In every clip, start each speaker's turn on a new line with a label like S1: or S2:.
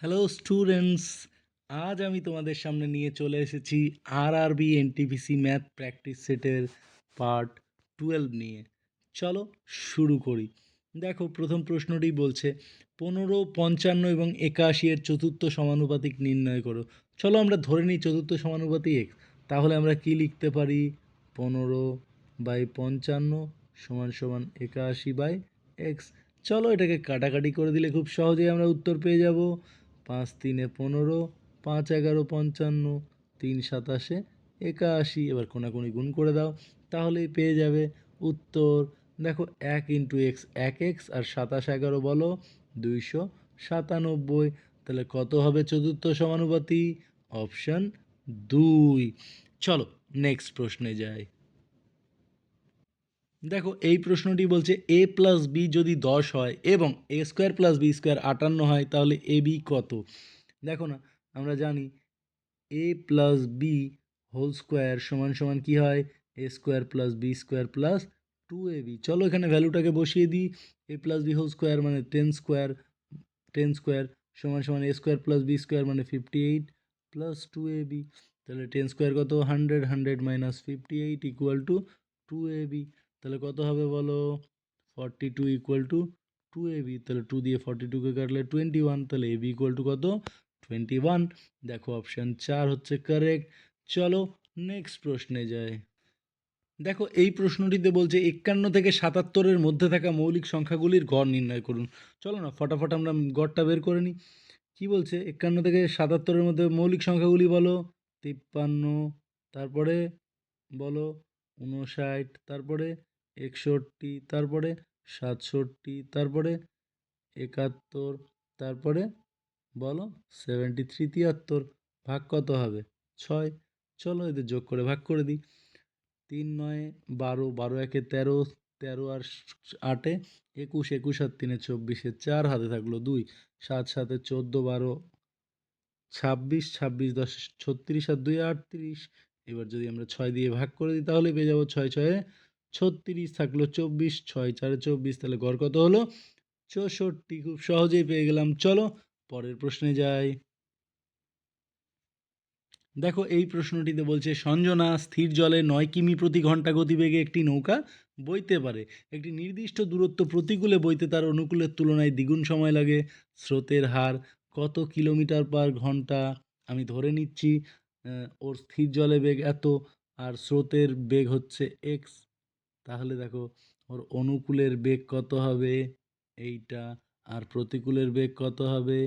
S1: Hello students, আজ আমি তোমাদের সামনে নিয়ে চলে এসেছি আরআরবি এনটিপিসি ম্যাথ প্র্যাকটিস সেটের পার্ট 12 নিয়ে। চলো শুরু করি। দেখো, প্রথম প্রশ্নটি বলছে 15, 55 এবং 81 এর চতুর্থ সমানুপাতিক নির্ণয় করো। চলো আমরা ধরে নিই চতুর্থ সমানুপাতিক এক্স। তাহলে আমরা কি লিখতে পারি? 15/55 সমান সমান 81/এক্স। চলো এটাকে কাটাকাটি করে দিলে খুব সহজেই আমরা উত্তর পেয়ে যাব। 5×3 = 15, 5×11 = 55, 3×7 = 81। এবার কোনাকুনি গুণ করে দাও, তাহলেই পেয়ে যাবে উত্তর। দেখো, 1 × x 1x আর 27×11 বলো 297। তাহলে কত হবে চতুর্থ সমানুপাতি? অপশান 2। চলো নেক্সট প্রশ্নে যাই। দেখো, এই প্রশ্নটি বলছে a+b যদি 10 হয় এবং a² + b² 58 হয়, তাহলে ab কত? দেখো না, আমরা জানি a+b² সমান সমান কি হয়? a² + b² + 2ab। চলো এখানে ভ্যালুটাকে বসিয়ে দিই। a+b² মানে 10² সমান সমান a² + b² মানে 58 + 2ab। তাহলে 10² কত? 100, 100 - 58 = 2ab। তাহলে কত হবে বলো? 42 = 2ab। তাহলে 2 দিয়ে 42কে কাটলে 21। তাহলে ab = কত? 21। দেখো, অপশান 4 হচ্ছে কারেক্ট। চলো নেক্সট প্রশ্নে যাই। দেখো, এই প্রশ্নটিতে বলছে 51 থেকে 77-এর মধ্যে থাকা মৌলিক সংখ্যাগুলির গড় নির্ণয় করুন। চলো না ফটাফট আমরা গড়টা বের করে নিই। কি বলছে? 51 থেকে 77-এর মধ্যে মৌলিক সংখ্যাগুলি বলো। 53, তারপরে বলো 59, তারপরে 61, তারপরে 67, তারপরে 71, তারপরে বলো 73, 73। ভাগ কত হবে? 6। চলো এদের যোগ করে ভাগ করে দিই। 3×9 = 12, 12×1 = 13, 13 আর 8 21, 21 আর 3 24, 4 হাতে থাকলো 2, 7 7 14, 12 26, 26 10 36 আর 2 38। এবার যদি আমরা 6 দিয়ে ভাগ করে দিই, তাহলে পেয়ে যাবো 6 6 36, থাকলো 24, 6 4 24। তাহলে গড় কত হলো? 64। খুব সহজেই পেয়ে গেলাম। চলো পরের প্রশ্নে যাই। দেখো, এই প্রশ্নটিতে বলছে সঞ্জনা স্থির জলে 9 কিমি প্রতি ঘন্টা গতিবেগে একটি নৌকা বইতে পারে। একটি নির্দিষ্ট দূরত্ব প্রতিকূলে বইতে তার অনুকূলের তুলনায় দ্বিগুণ সময় লাগে। স্রোতের হার কত কিলোমিটার/ঘন্টা? আমি ধরে নিচ্ছি ওর স্থির জলে বেগ এত আর স্রোতের বেগ হচ্ছে এক্স। তাহলে দেখো, ওর অনুকূলের বেগ কত হবে? এইটা। আর প্রতিকূলের বেগ কত হবে?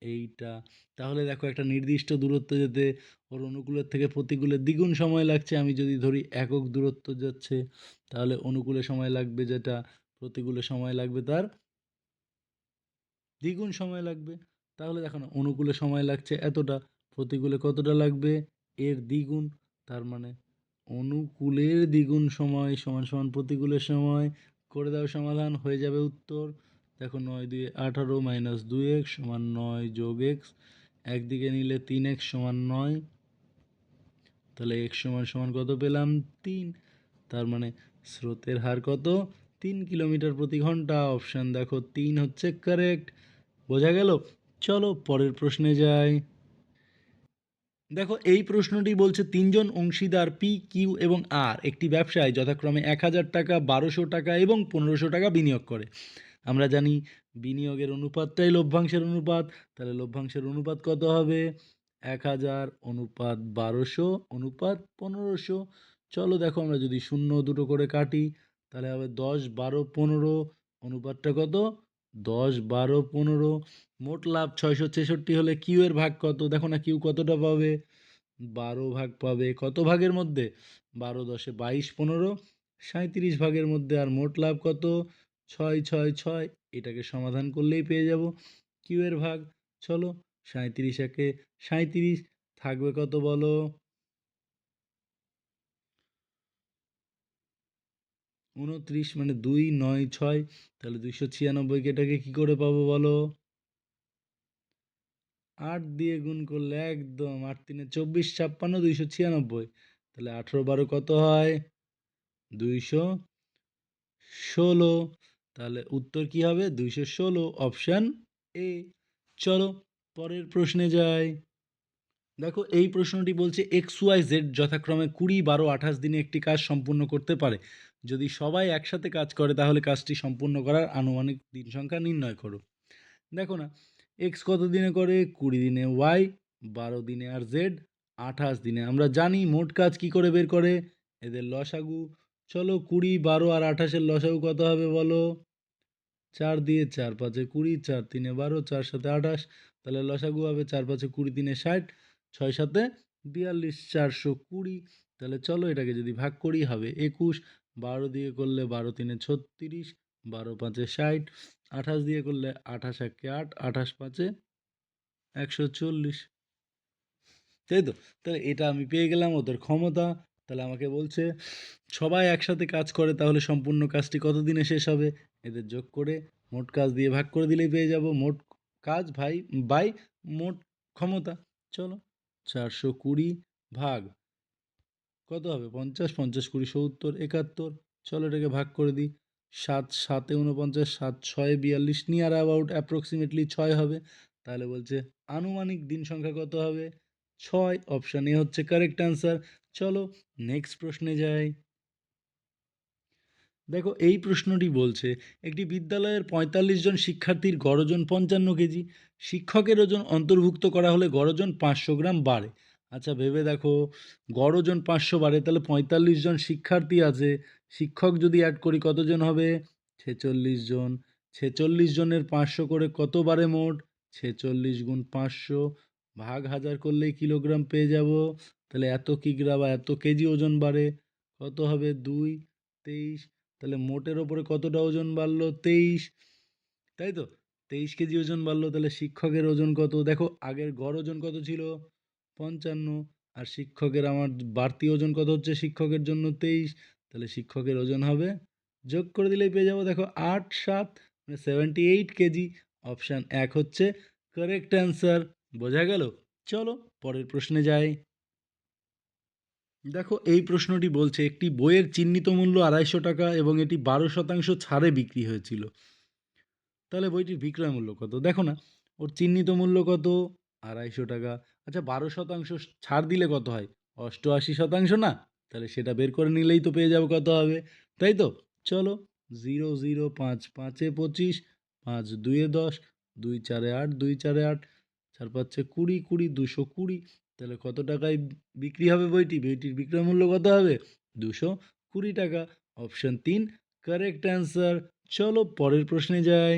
S1: এইটা। তাহলে দেখো, একটা নির্দিষ্ট দূরত্ব যেতে ওর অনুকূলের থেকে প্রতিকূলের দ্বিগুণ সময় লাগছে। আমি যদি ধরি একক দূরত্ব যাচ্ছে, তাহলে অনুকূলে সময় লাগবে যেটা, প্রতিকূলে সময় লাগবে তার দ্বিগুণ সময় লাগবে। তাহলে দেখো না, অনুকূলে সময় লাগছে এতটা, প্রতিকূলে কতটা লাগবে? এর দ্বিগুণ। তার মানে অনুকূলের দ্বিগুণ সময় সমান সমান প্রতিকূলের সময়। করে দাও সমাধান, হয়ে যাবে উত্তর। দেখো, 9 2 18 - 2x = 9 + x। একদিকে নিলে 3x = 9। তাহলে x সমান সমান কত পেলাম? 3। তার মানে স্রোতের হার কত? 3 কিলোমিটার প্রতি ঘন্টা। অপশান দেখো 3 হচ্ছে কারেক্ট। বোঝা গেল? চলো পরের প্রশ্নে যাই। দেখো, এই প্রশ্নটি বলছে 3 জন অংশীদার পি, কিউ এবং আর একটি ব্যবসায় যথাক্রমে 1000 টাকা, 1200 টাকা এবং 1500 টাকা বিনিয়োগ করে। আমরা জানি বিনিয়োগের অনুপাতটাই লভ্যাংশের অনুপাত। তাহলে লভ্যাংশের অনুপাত কত হবে? 1000 অনুপাত 1200 অনুপাত 1500। চলো দেখো, আমরা যদি শূন্য দুটো করে কাটি, তাহলে হবে 10 12 15। অনুপাতটা কত? 10 12 15। মোট লাভ 666 হলে কিউ এর ভাগ কত? দেখো না, কিউ কতটা পাবে? 12 ভাগ পাবে। কত ভাগের মধ্যে? 12 10 22 15 37 ভাগের মধ্যে। আর মোট লাভ কত? 6 6 6। এটাকে সমাধান করলেই পেয়ে যাব কিউ এর ভাগ। চলো, 37 একে 37, থাকবে কত বলো? 29 মানে 2 9 6। তাহলে 296 এটাকে কি করে পাবো বলো? 8 দিয়ে গুণ করলে একদম 8 3 24 56 296। তাহলে 18 12 কত হয়? 216। তাহলে উত্তর কি হবে? 216, অপশান এ। চলো পরের প্রশ্নে যাই। দেখো এই প্রশ্নটি বলছে XYZ যথাক্রমে 20, 12, 28 দিনে একটি কাজ সম্পূর্ণ করতে পারে। যদি সবাই একসাথে কাজ করে তাহলে কাজটি সম্পূর্ণ করার আনুমানিক দিন সংখ্যা নির্ণয় করো। দেখো না, এক্স কত দিনে করে? 20 দিনে, ওয়াই 12 দিনে, আর জেড 28 দিনে। আমরা জানি মোট কাজ কি করে বের করে, এদের লসাগু। চলো 20, 12 আর 28-এর লসাগু কত হবে বলো? 4 দিয়ে 4 5-এ 20, 4 3-এ 12, 4 7-এ 28। তাহলে লসাগু হবে 4 5-এ 20, 3-এ 60, 6 7-এ 42, 420। তাহলে চলো এটাকে যদি ভাগ করি হবে 21, 12 দিয়ে করলে 12 3-এ 36, 12 5-এ 60, 28 দিয়ে করলে 28 1-এ 8, 28 5-এ 140। তাই তো? তাহলে এটা আমি পেয়ে গেলাম ওদের ক্ষমতা। তাহলে আমাকে বলছে সবাই একসাথে কাজ করে তাহলে সম্পূর্ণ কাজটি কত দিনে শেষ হবে? এদের যোগ করে মোট কাজ দিয়ে ভাগ করে দিলেই পেয়ে যাব মোট কাজ বাই মোট ক্ষমতা। চলো 420 ভাগ কত হবে? 50, 50 20 70, 71। চলো এটাকে ভাগ করে দিই। 7 7-এ 49, 7 6-এ 42, নিয়ার অ্যাবাউট অ্যাপ্রক্সিমেটলি 6 হবে। তাহলে বলছে আনুমানিক দিন সংখ্যা কত হবে? 6। অপশান এ হচ্ছে কারেক্ট অ্যান্সার। চলো নেক্সট প্রশ্নে যাই। দেখো এই প্রশ্নটি বলছে একটি বিদ্যালয়ের ৪৫ জন শিক্ষার্থীর গড় ওজন ৫৫ কেজি। শিক্ষকের ওজন অন্তর্ভুক্ত করা হলে গড় ওজন ৫০০ গ্রাম বাড়ে। আচ্ছা ভেবে দেখো, গড় ওজন ৫০০ বাড়ে তাহলে ৪৫ জন শিক্ষার্থী আছে, শিক্ষক যদি অ্যাড করি কতজন হবে? ৪৬ জন। ৪৬ জনের ৫০০ করে কত বাড়ে মোট? ৪৬ গুণ ৫০০ ভাগ ১০০০ করলেই কিলোগ্রাম পেয়ে যাব। তাহলে এত কিগ্রা বা এত কেজি ওজন বাড়ে। কত হবে? ২ ২৩। তাহলে মোটের ওপরে কতটা ওজন বাড়লো? 23। তাই তো? 23 কেজি ওজন বাড়লো। তাহলে শিক্ষকের ওজন কত? দেখো আগের গড় ওজন কত ছিল? ৫৫। আর শিক্ষকের আমার বাড়তি ওজন কত হচ্ছে শিক্ষকের জন্য? 23। তাহলে শিক্ষকের ওজন হবে, যোগ করে দিলেই পেয়ে যাবো, দেখো ৮ ৭ মানে 78 কেজি। অপশান ১ হচ্ছে কারেক্ট অ্যান্সার। বোঝা গেল? চলো পরের প্রশ্নে যাই। দেখো এই প্রশ্নটি বলছে একটি বইয়ের চিহ্নিত মূল্য ২৫০ টাকা এবং এটি ১২% ছাড়ে বিক্রি হয়েছিল। তাহলে বইটির বিক্রয় মূল্য কত? দেখো না, ওর চিহ্নিত মূল্য কত? ২৫০ টাকা। আচ্ছা ১২% ছাড় দিলে কত হয়? ৮৮% না? তাহলে সেটা বের করে নিলেই তো পেয়ে যাবো কত হবে। তাই তো? চলো ০ ০ ৫ ৫-এ ২৫, ৫ ২-এ ১০, ২ ৪-এ ৮, ২ ৪-এ ৮, ৪ ৫-এ ২০, ২০ ২২০। তাহলে কত টাকায় বিক্রি হবে বইটি? বইটির বিক্রয় মূল্য কত হবে? ২২০ টাকা। Option ৩ correct answer. চলো পরের প্রশ্নে যাই।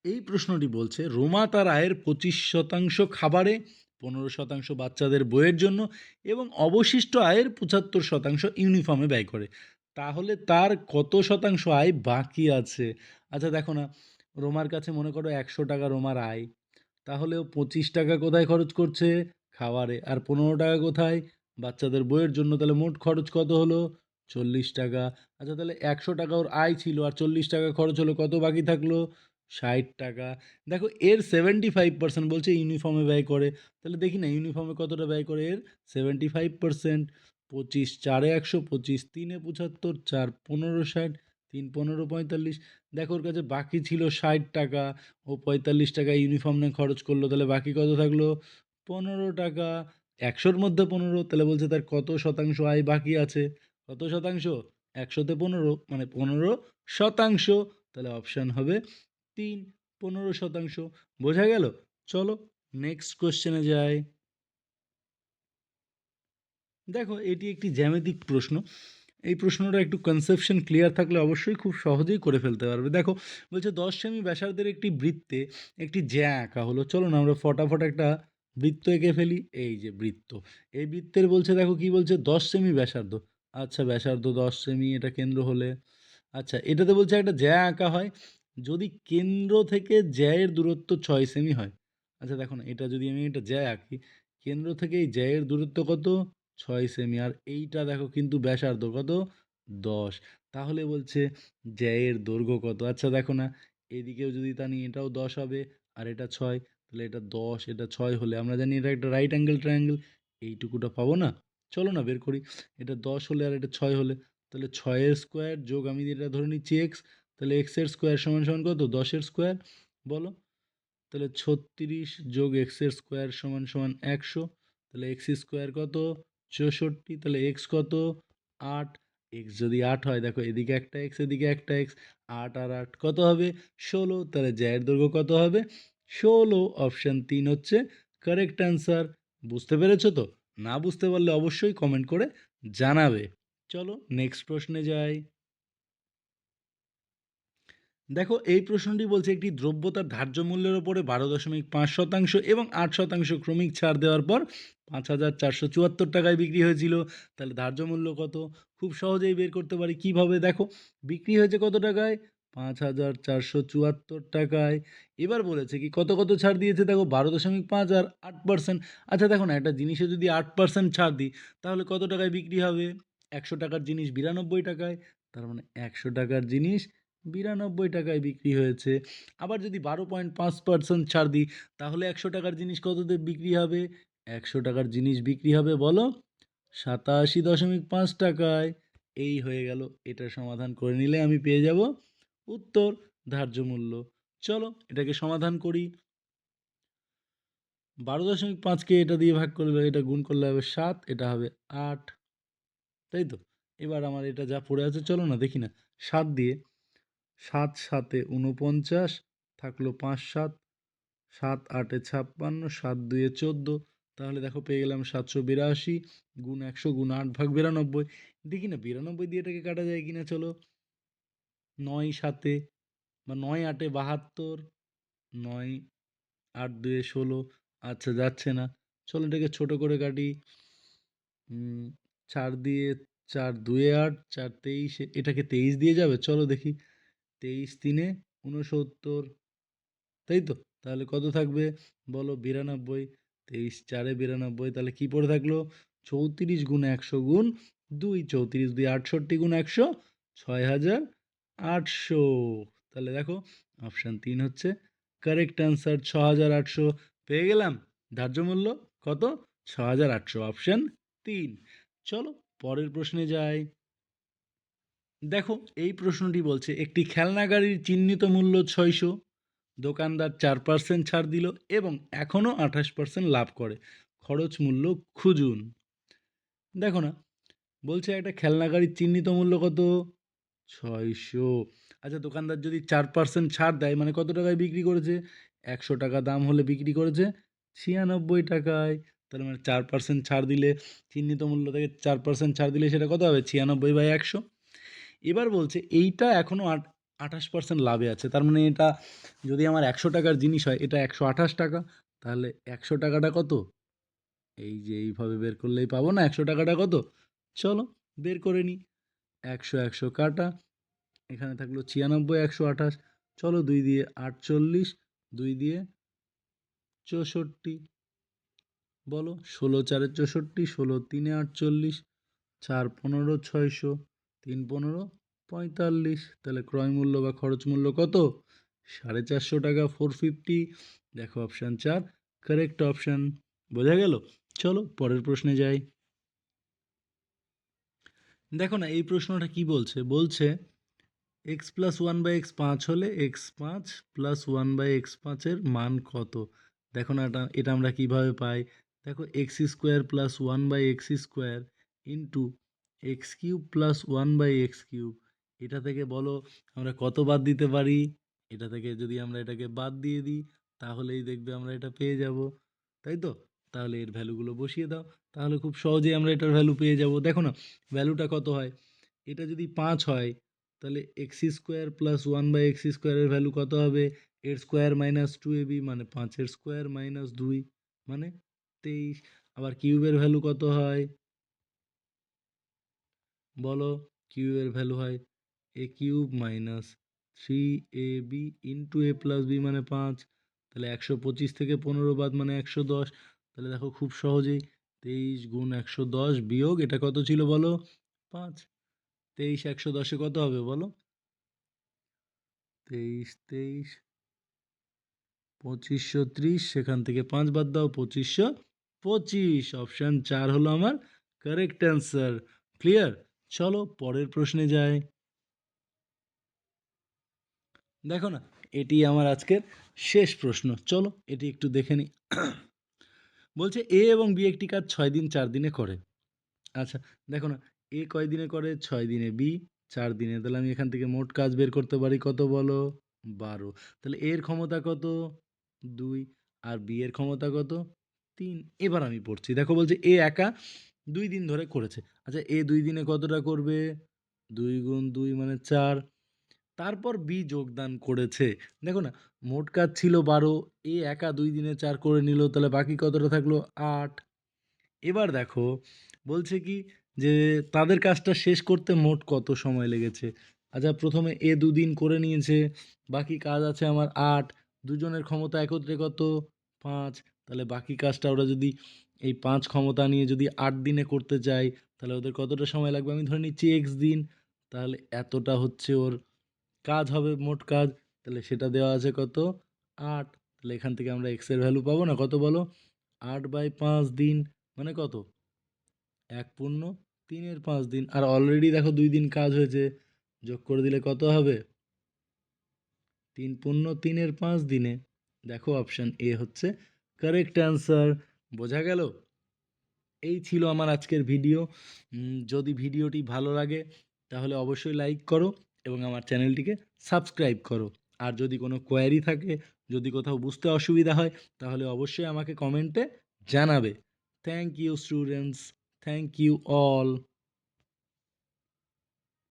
S1: এই প্রশ্নটি বলছে রোমা তার আয়ের 25% খাবারে, 15% বাচ্চাদের বইয়ের জন্য এবং অবশিষ্ট আয়ের 75% ইউনিফর্মে ব্যয় করে। তাহলে তার কত শতাংশ আয় বাকি আছে? আচ্ছা দেখো না, রোমার কাছে মনে করো ১০০ টাকা রোমার আয়, তাহলে ও 25 টাকা কোথায় খরচ করছে? খাবারে। আর 15 টাকা কোথায়? বাচ্চাদের বইয়ের জন্য। তাহলে মোট খরচ কত হলো? 40 টাকা। আচ্ছা তাহলে ১০০ টাকা ওর আয় ছিল আর 40 টাকা খরচ হলো, কত বাকি থাকলো? 60 টাকা। দেখো এর 75% বলছে ইউনিফর্মে ব্যয় করে। তাহলে দেখি না ইউনিফর্মে কতটা ব্যয় করে এর? 75%। 25 4-এ ১০০, 25 3-এ ৭৫, 4 15 60, 3 15 45। দেখো ওর কাছে বাকি ছিল 60 টাকা, ও ৪৫ টাকা ইউনিফর্মে খরচ করলো, তাহলে বাকি কত থাকলো? 15 টাকা। ১০০-র মধ্যে 15, তাহলে বলছে তার কত শতাংশ আয় বাকি আছে? কত শতাংশ? ১০০-তে 15 মানে 15%। তাহলে অপশান হবে ৩, 15%। বোঝা গেল? চলো নেক্সট কোশ্চেনে যাই। দেখো এটি একটি জ্যামিতিক প্রশ্ন। এই প্রশ্নটা একটু কনসেপশন ক্লিয়ার থাকলে অবশ্যই খুব সহজেই করে ফেলতে পারবে। দেখো বলছে ১০ সেমি ব্যাসার্ধের একটি বৃত্তে একটি জ্যা আঁকা হলো। চলো না আমরা ফটাফট একটা বৃত্ত এঁকে ফেলি। এই যে বৃত্ত, এই বৃত্তের বলছে দেখো কি বলছে ১০ সেমি ব্যাসার্ধ। আচ্ছা ব্যাসার্ধ ১০ সেমি, এটা কেন্দ্র হলে, আচ্ছা এটাতে বলছে একটা জ্যা আঁকা হয় যদি কেন্দ্র থেকে জ্যায়ের দূরত্ব ৬ সেমি হয়। আচ্ছা দেখো না, এটা যদি আমি একটা জ্যা আঁকি, কেন্দ্র থেকে এই জ্যায়ের দূরত্ব কত? ৬ সেমি। আর এইটা দেখো কিন্তু ব্যাসার্ধ কত? ১০। তাহলে বলছে জ্যায়ের দৈর্ঘ্য কত? আচ্ছা দেখো না, এদিকেও যদি টানি এটাও ১০ হবে আর এটা ৬, তাহলে এটা ১০ এটা ৬ হলে আমরা জানি এটা একটা রাইট অ্যাঙ্গেল ট্রায়াঙ্গেল। এইটুকুটা পাবো না? চলো না বের করি। এটা ১০ হলে আর এটা ৬ হলে, তাহলে ৬-এর স্কোয়ার যোগ আমি এটা ধরে নিচ্ছি এক্স, তাহলে এক্সের স্কোয়ার সমান সমান কত? ১০-এর স্কোয়ার। বলো তাহলে 36 যোগ এক্সের স্কোয়ার সমান সমান 100, তাহলে এক্স স্কোয়ার কত 64, তাহলে এক্স কত 8, এক্স যদি 8 হয় দেখো এদিকে একটা এক্স এদিকে একটা এক্স, 8 আর 8 কত হবে 16, তাহলে জ্যায়ের দৈর্ঘ্য কত হবে 16, অপশান 3 হচ্ছে কারেক্ট অ্যান্সার। বুঝতে পেরেছো তো? না বুঝতে পারলে অবশ্যই কমেন্ট করে জানাবে। চলো নেক্সট প্রশ্নে যাই। দেখো এই প্রশ্নটি বলছে একটি দ্রব্য তার ধার্য মূল্যের ওপরে 12.5% এবং 8% ক্রমিক ছাড় দেওয়ার পর 5,474 টাকায় বিক্রি হয়েছিল। তাহলে ধার্য মূল্য কত? খুব সহজেই বের করতে পারি। কিভাবে? দেখো বিক্রি হয়েছে কত টাকায় 5,474 টাকায়। এবার বলেছে কি কত কত ছাড় দিয়েছে দেখো 12.5 আর 8%। আচ্ছা দেখো না একটা জিনিসে যদি 8% ছাড় দিই তাহলে কত টাকায় বিক্রি হবে? 100 টাকার জিনিস 92 টাকায়, তার মানে 100 টাকার জিনিস 92 টাকায় বিক্রি হয়েছে। আবার যদি 12.5% ছাড় দিই তাহলে 100 টাকার জিনিস কততে বিক্রি হবে? 100 টাকার জিনিস বিক্রি হবে বলো 87.5 টাকায়। এই হয়ে গেল, এটা সমাধান করে নিলে আমি পেয়ে যাব উত্তর ধার্য মূল্য। চলো এটাকে সমাধান করি। 12.5কে এটা দিয়ে ভাগ করলে এটা গুণ করলে হবে 7, এটা হবে 8, তাই তো? এবার আমার এটা যা পড়ে আছে চলো না দেখি না। 7 দিয়ে 7 7 49 থাকলো 5 7, 7 8 56, 7 2 14, তাহলে দেখো পেয়ে গেলাম 782 গুণ 100 গুণ 8 ভাগ 92। দেখি না 92 দিয়ে এটাকে কাটা যায় কিনা, চলো 9 7 বা 9 8 72, 9 8 2 16, আচ্ছা যাচ্ছে না, চলো এটাকে ছোট করে কাটি। 4 দিয়ে 4 2 8, 4 23, এটাকে 23 দিয়ে যাবে, চলো দেখি 23 3 69, তাই তো? তাহলে কত থাকবে বলো 92, 23 4 92, তাহলে কি পড়ে থাকলো 34 গুণ 100 গুণ 2, 34 2 68 গুণ 100 6800। তাহলে দেখো অপশান 3 হচ্ছে কারেক্ট অ্যান্সার, 6800 পেয়ে গেলাম। ধার্য মূল্য কত 6800, অপশান 3। চলো পরের প্রশ্নে যাই। দেখো এই প্রশ্নটি বলছে একটি খেলনা গাড়ির চিহ্নিত মূল্য 600, দোকানদার 4% ছাড় দিল এবং এখনও 28% লাভ করে, খরচ মূল্য খুঁজুন। দেখো না বলছে একটা খেলনা গাড়ির চিহ্নিত মূল্য কত 600। আচ্ছা দোকানদার যদি 4% ছাড় দেয় মানে কত টাকায় বিক্রি করেছে? 100 টাকা দাম হলে বিক্রি করেছে 96 টাকায়। তার মানে 4% ছাড় দিলে চিহ্নিত মূল্য থেকে 4% ছাড় দিলে সেটা কত হবে 96/100। এবার বলছে এইটা এখনও 28% লাভে আছে, তার মানে এটা যদি আমার 100 টাকার জিনিস হয় এটা 128 টাকা, তাহলে 100 টাকাটা কত? এই যে এইভাবে বের করলেই পাবো না 100 টাকাটা কত। চলো বের করে নিই। 100 100 কাটা, এখানে থাকলো 96 128, চলো 2 দিয়ে 48, 2 দিয়ে 64, বলো 16 4 64, 16 3 48, 4 15 600, 3 15 45, তাহলে ক্রয় মূল্য বা খরচ মূল্য কত 450 টাকা 450। দেখো অপশান 4 কারেক্ট অপশান। বোঝা গেল? চলো পরের প্রশ্নে যাই। দেখো না এই প্রশ্নটা কি বলছে, বলছে x plus one by x 5 হলে x 5 plus one by x 5-এর মান কত? দেখো না এটা এটা আমরা কিভাবে পাই? দেখো X square plus one by X square into X cube plus one by X cube, এটা থেকে বলো আমরা কত বাদ দিতে পারি? এটা থেকে যদি আমরা এটাকে বাদ দিয়ে দিই তাহলেই দেখবে আমরা এটা পেয়ে যাব, তাই তো? তাহলে এর ভ্যালুগুলো বসিয়ে দাও, তাহলে খুব সহজেই আমরা এটার ভ্যালু পেয়ে যাব। দেখো না ভ্যালুটা কত হয়, এটা যদি 5 হয় তাহলে X square plus one by X স্কোয়ারের ভ্যালু কত হবে? এর স্কোয়ার মাইনাস 2ab মানে 5-এর স্কোয়ার মাইনাস 2 মানে 23। আবার কিউবের ভ্যালু কত হয় বলো? কিউবের ভ্যালু হয় এ কিউব মাইনাস 3ab ইন্টু এ প্লাস বি মানে 5, তাহলে 125 থেকে 15 বাদ মানে 110। তাহলে দেখো খুব সহজেই 23 গুণ 110 বিয়োগ এটা কত ছিল বলো 5, 23 110-এ কত হবে বলো? 23 23 2530, সেখান থেকে 5 বাদ দাও 2525, অপশান 4 হলো আমার কারেক্ট অ্যান্সার। ক্লিয়ার? চলো পরের প্রশ্নে যাই। দেখো না এটি আমার আজকের শেষ প্রশ্ন। চলো এটি একটু দেখে নিই। বলছে এ এবং বি একটি কাজ 6 দিন 4 দিনে করে। আচ্ছা, দেখো না, এ কয় দিনে করে? 6 দিনে, বি 4 দিনে। তাহলে আমি এখান থেকে মোট কাজ বের করতে পারি কত বলো? 12। তাহলে এর ক্ষমতা কত? 2। আর বি এর ক্ষমতা কত? 3। এবার আমি পড়ছি। দেখো বলছে এ একা 2 দিন ধরে করেছে। আচ্ছা, এ 2 দিনে কতটা করবে? 2 গুণ 2 মানে 4। তারপর বি যোগদান করেছে। দেখো না, মোট কাজ ছিল 12, এ একা 2 দিনে 4 করে নিল, তাহলে বাকি কতটা থাকলো? 8। এবার দেখো বলছে কি যে তাদের কাজটা শেষ করতে মোট কত সময় লেগেছে। আচ্ছা, প্রথমে এ 2 দিন করে নিয়েছে, বাকি কাজ আছে আমার 8। দুজনের ক্ষমতা একত্রে কত? 5। তাহলে বাকি কাজটা ওরা যদি এই 5 ক্ষমতা নিয়ে যদি 8 দিনে করতে চায়, তাহলে ওদের কতটা সময় লাগবে? আমি ধরে নিচ্ছি x দিন। তাহলে এতটা হচ্ছে ওর কাজ হবে, মোট কাজ। তাহলে সেটা দেওয়া আছে কত? 8। তাহলে এখান থেকে আমরা x এর ভ্যালু পাবো না, কত বলো? 8/5 দিন মানে কত? 1/3 দিন। আর অলরেডি দেখো 2 দিন কাজ হয়েছে, যোগ করে দিলে কত হবে? 3/3 দিনে। দেখো অপশন এ হচ্ছে কারেক্ট অ্যান্সার। বোঝা গেল? এই ছিল আমার আজকের ভিডিও। যদি ভিডিওটি ভালো লাগে তাহলে অবশ্যই লাইক করো এবং আমার চ্যানেলটিকে সাবস্ক্রাইব করো। আর যদি কোনো কোয়ারি থাকে, যদি কোথাও বুঝতে অসুবিধা হয়, তাহলে অবশ্যই আমাকে কমেন্টে জানাবে। Thank you students, thank you all.